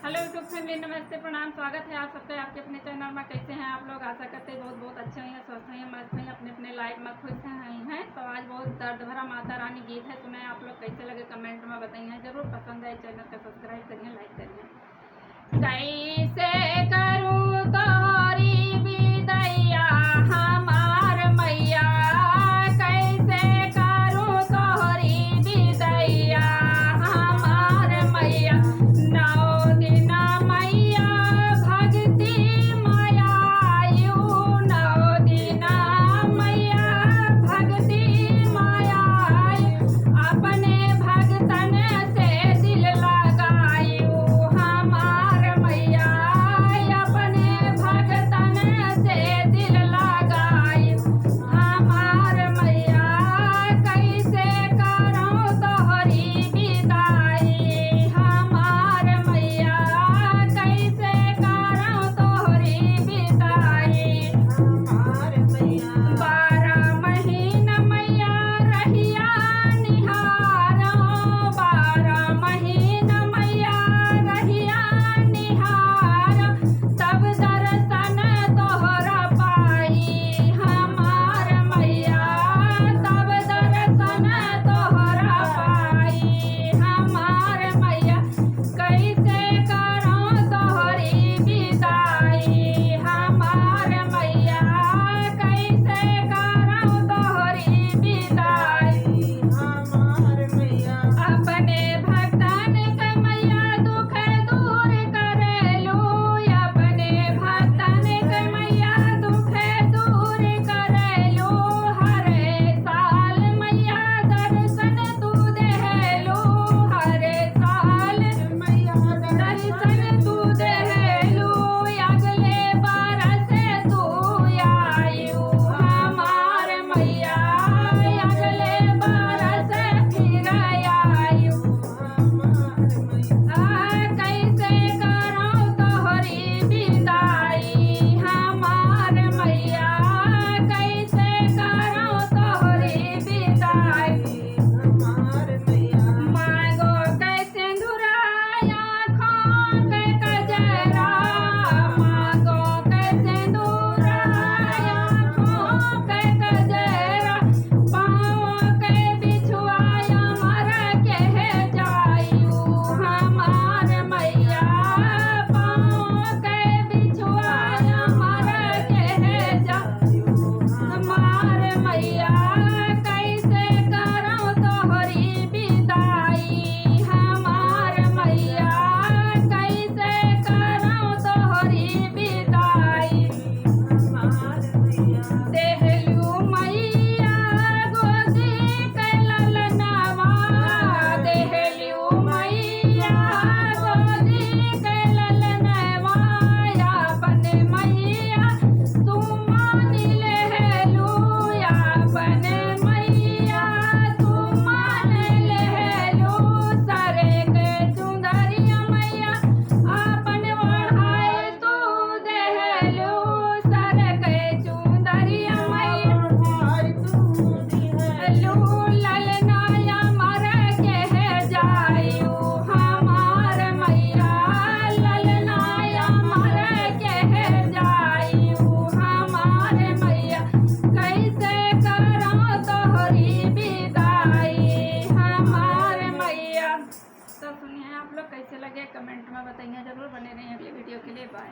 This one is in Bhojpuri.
हेलो यूट्यूब फैमिली, नमस्ते, प्रणाम, स्वागत है आप सबका आपके अपने चैनल में। कैसे हैं आप लोग? आशा करते हैं बहुत बहुत अच्छे हैं, स्वस्थ हैं, मस्त हैं, अपने अपने लाइफ में खुश हैं। तो आज बहुत दर्द भरा माता रानी गीत है, सुने आप लोग, कैसे लगे कमेंट में बताइए। जरूर पसंद है चैनल को सब्सक्राइब करिए, लाइक करिए। कैसे करूँ तोरी विदैया हमार मैया, कैसे करूँ तोरी विदैया हमार मैया। नौ दिन मैया भक्ति माया यू, नौ दिन मैया भक्ति माया अपने भक्तन से दिल लगायू हमार मैया, अपने भक्तन से दिल लगायू हमार मैया। कैसे करूँ तोहरी विदाई हमार मैया, कैसे करूँ तोहरी विदाई हमार मैया। 12 महीना मैया रहिया निहारो, 12 महीना मैया रहिया निहारो, तब दर्शन तोहरा पाई हमार मैया, तब दर्शन तोहरा पाई हमार मैया। कैसे करूँ तोहरी विदाई हमार मैया, कैसे करूँ तोहरी विदाई हमार मैया। अपने भक्तन के मैया दुख दूर करेलू, अपने भक्तन के मैया दुख दूर करेलू। हर साल मैया दर्शन तू देलू, हर साल मैया दर्शन तू देलू। अगले बरस तू आयू हमार मैया, अगले बरस फिर आयू हमार मैया। कैसे करूँ तोहरी विदाई हमार मैया, कैसे करूँ तोहरी विदाई हमार मैया। मांगो के सिंदूराया आँखों के कजरा, मांगो के सिंदूराया आँखों के कजरा, पाँव के बिछुआया मर के जायू हमार मैया, पाँव के बिछुआया मर के जायू हमार मैया। कैसे करूँ तोहरी विदाई हमार मैया, कैसे करूँ तोहरी विदाई हमार मैया। देहलू मैया गोदी के ललनवा, देहलू मैया गोदी के ललनवा, अपन मैया तू मान लेलू, अपन मैया तू मान लेलू। सरे के चुंदरिया मैया अपन ओढ़ाई तू देलू, सर के चुंदरिया मैया ओढ़ाई तू देलू। ललनाया मर के जायू हमार मैया, ललनाया मर के जायू हमार मैया। कैसे करूँ तोहरी विदाई हमार मैया। तो सुनिए आप लोग, कैसे लगे कमेंट में बताइए, जरूर बने रहिए अगले वीडियो के लिए। बाय।